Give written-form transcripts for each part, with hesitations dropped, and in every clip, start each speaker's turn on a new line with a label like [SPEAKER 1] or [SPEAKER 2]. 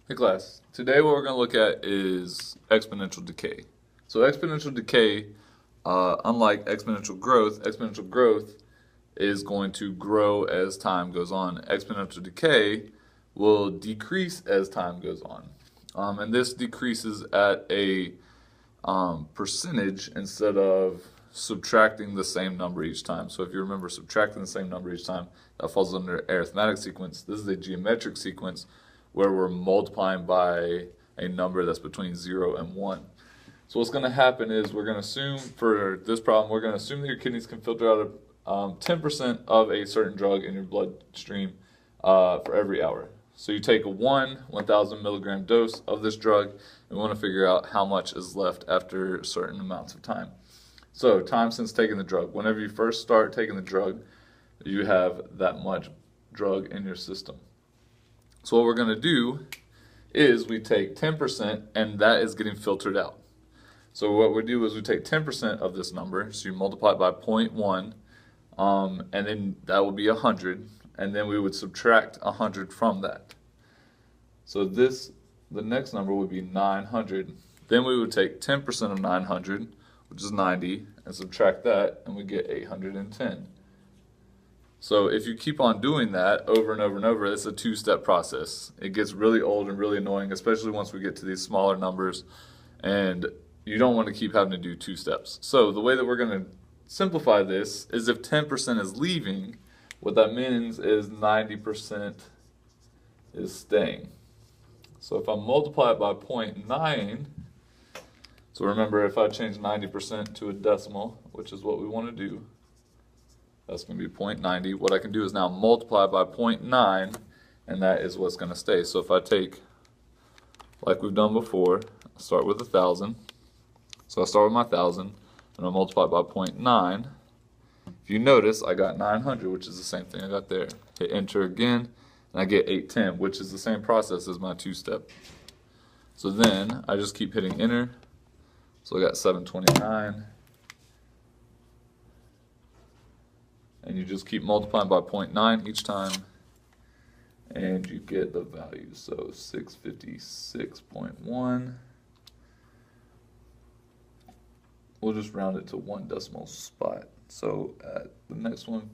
[SPEAKER 1] Hey class, today what we're going to look at is exponential decay. So exponential decay, unlike exponential growth is going to grow as time goes on. Exponential decay will decrease as time goes on. And this decreases at a percentage instead of subtracting the same number each time. So if you remember subtracting the same number each time, that falls under arithmetic sequence. This is a geometric sequence where we're multiplying by a number that's between 0 and 1. So what's going to happen is we're going to assume, for this problem, we're going to assume that your kidneys can filter out 10% of a certain drug in your bloodstream for every hour. So you take a 1,000 milligram dose of this drug, and we want to figure out how much is left after certain amounts of time. So time since taking the drug. Whenever you first start taking the drug, you have that much drug in your system. So what we're going to do is we take 10%, and that is getting filtered out. So what we do is we take 10% of this number, so you multiply it by 0.1, and then that will be 100, and then we would subtract 100 from that. So the next number would be 900. Then we would take 10% of 900, which is 90, and subtract that, and we get 810. So if you keep on doing that over and over and over, it's a two-step process. It gets really old and really annoying, especially once we get to these smaller numbers, and you don't want to keep having to do two steps. So the way that we're going to simplify this is if 10% is leaving, what that means is 90% is staying. So if I multiply it by 0.9, so remember, if I change 90% to a decimal, which is what we want to do, that's going to be 0.90. What I can do is now multiply by 0.9, and that is what's going to stay. So if I take, like we've done before, I start with 1,000. So I start with my 1,000, and I multiply by 0.9. If you notice, I got 900, which is the same thing I got there. Hit enter again, and I get 810, which is the same process as my two-step. So then I just keep hitting enter. So I got 729. And you just keep multiplying by 0.9 each time, and you get the value. So 656.1. We'll just round it to one decimal spot. So at the next one,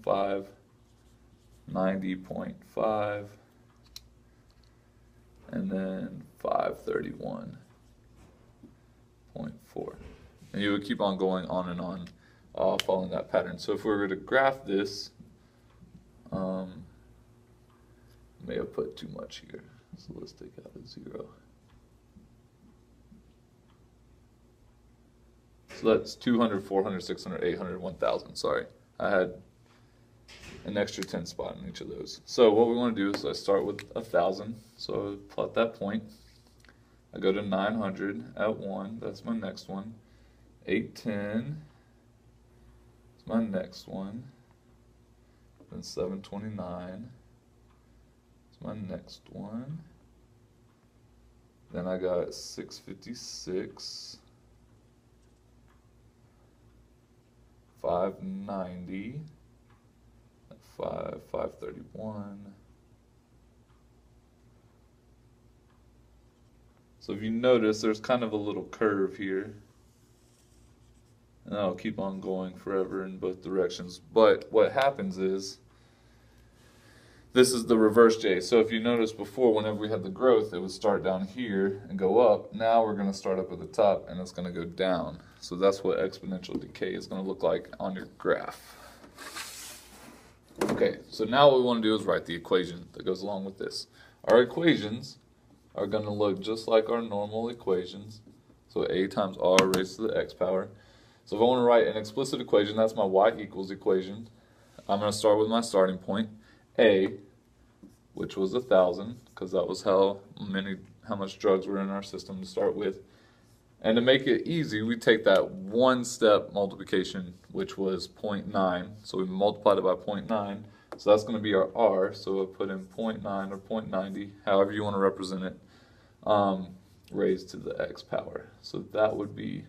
[SPEAKER 1] 590.5, and then 531.4. And you would keep on going on and on, following that pattern. So if we were to graph this, may have put too much here. So let's take out a 0. So that's 200, 400, 600, 800, 1,000. Sorry, I had an extra 10 spot in each of those. So what we want to do is I start with 1,000. So I plot that point. I go to 900 at 1. That's my next one. 810. That's my next one. Then 729. That's my next one. Then I got 656. 590, 531. So if you notice, there's kind of a little curve here, and that'll keep on going forever in both directions. But what happens is, this is the reverse J. So if you notice before, whenever we had the growth, it would start down here and go up. Now we're going to start up at the top, and it's going to go down. So that's what exponential decay is going to look like on your graph. Okay, so now what we want to do is write the equation that goes along with this. Our equations are going to look just like our normal equations. So a times r raised to the x power. So if I want to write an explicit equation, that's my y equals equation. I'm going to start with my starting point, a, which was 1,000, because that was how much drugs were in our system to start with. And to make it easy, we take that one-step multiplication, which was 0.9. So we multiplied it by 0.9. So that's going to be our r. So we'll put in 0.9 or 0.90, however you want to represent it, raised to the x power. So that would be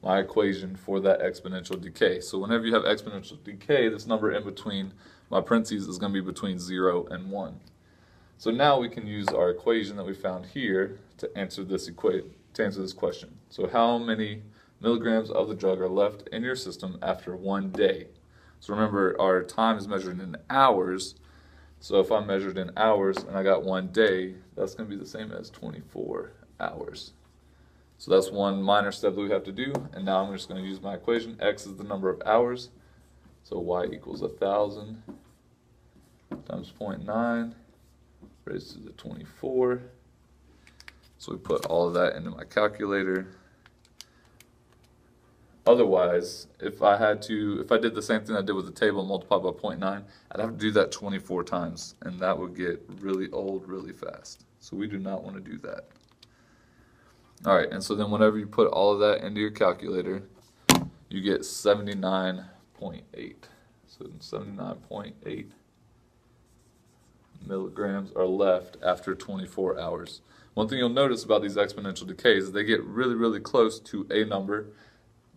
[SPEAKER 1] my equation for that exponential decay. So whenever you have exponential decay, this number in between my parentheses is going to be between 0 and 1. So now we can use our equation that we found here to answer this question. So how many milligrams of the drug are left in your system after 1 day? So remember, our time is measured in hours. So if I measured in hours and I got 1 day, that's going to be the same as 24 hours. So that's one minor step that we have to do. And now I'm just going to use my equation. X is the number of hours. So Y equals 1,000 times 0.9 raised to the 24. So we put all of that into my calculator. Otherwise, if I did the same thing I did with the table and multiplied by 0.9, I'd have to do that 24 times, and that would get really old really fast. So we do not want to do that. All right, and so then whenever you put all of that into your calculator, you get 79.8. So 79.8 milligrams are left after 24 hours. One thing you'll notice about these exponential decays is they get really, really close to a number.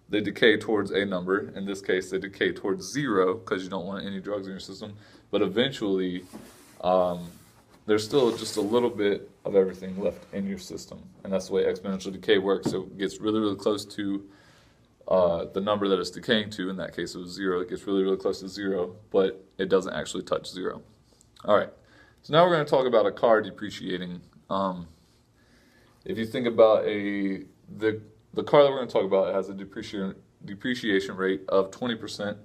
[SPEAKER 1] They decay towards a number. In this case, they decay towards 0 because you don't want any drugs in your system. But eventually, there's still just a little bit of everything left in your system. And that's the way exponential decay works. So it gets really, really close to the number that it's decaying to. In that case, it was 0. It gets really, really close to 0, but it doesn't actually touch 0. All right. So now we're going to talk about a car depreciating. If you think about the car that we're going to talk about, it has a depreciation rate of 20%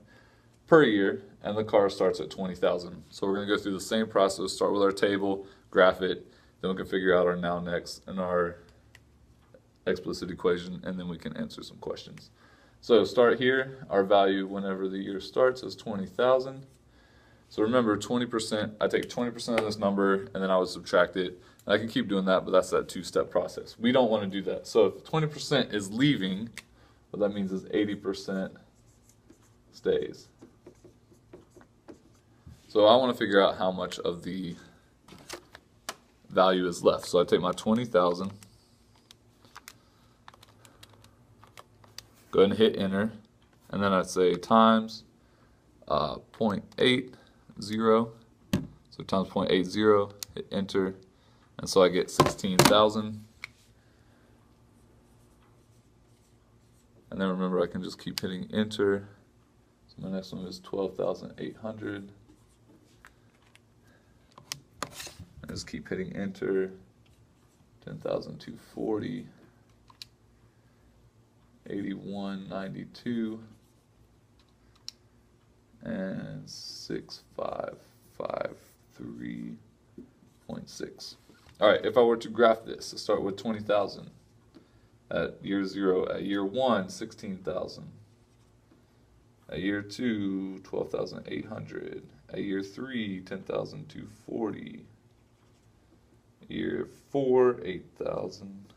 [SPEAKER 1] per year, and the car starts at 20,000. So we're going to go through the same process, start with our table, graph it, then we can figure out our now, next, and our explicit equation, and then we can answer some questions. So start here, our value whenever the year starts is 20,000. So remember, 20%, I take 20% of this number, and then I would subtract it. I can keep doing that, but that's that two-step process. We don't want to do that. So if 20% is leaving, what that means is 80% stays. So I want to figure out how much of the value is left. So I take my 20,000, go ahead and hit enter, and then I say times 0.80. So times 0.80, hit enter. And so I get 16,000. And then remember, I can just keep hitting enter. So my next one is 12,800. I just keep hitting enter. 10,240. 8192. And 6553.6. All right, if I were to graph this, to start with 20,000 at year 0, at year 1, 16,000, at year 2, 12,800, at year 3, 10,240, year 4, 8,000,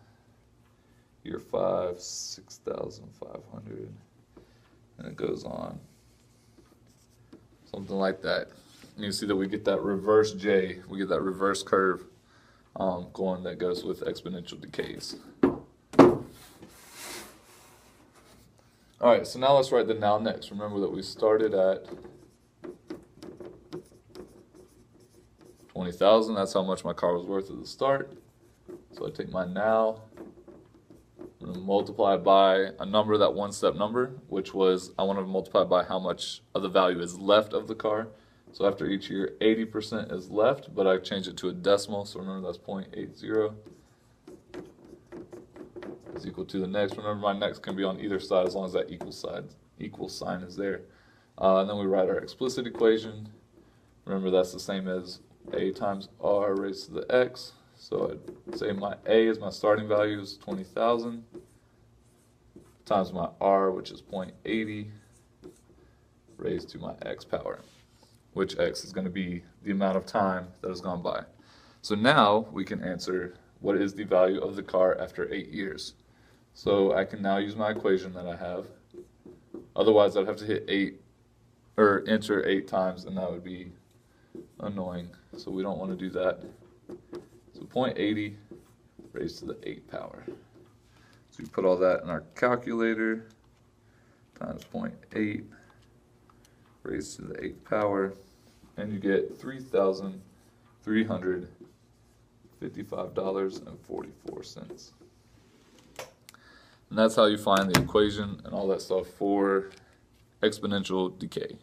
[SPEAKER 1] year 5, 6,500, and it goes on. Something like that. And you see that we get that reverse J, we get that reverse curve going that goes with exponential decays. Alright, so now let's write the now next. Remember that we started at 20,000. That's how much my car was worth at the start. So I take my now, I'm going to multiply by a number, that one-step number, which was I want to multiply by how much of the value is left of the car. So after each year, 80% is left, but I changed it to a decimal, so remember that's 0.80 is equal to the next. Remember, my next can be on either side as long as that equal sign is there. And then we write our explicit equation. Remember, that's the same as a times r raised to the x. So I'd say my a is my starting value is 20,000 times my r, which is 0.80, raised to my x power, which x is going to be the amount of time that has gone by. So now we can answer what is the value of the car after 8 years. So I can now use my equation that I have. Otherwise, I'd have to hit enter 8 times, and that would be annoying. So we don't want to do that. So 0.80 raised to the 8 power. So we put all that in our calculator, times 0.8 raised to the 8th power, and you get 3,400 $355.44. And that's how you find the equation and all that stuff for exponential decay.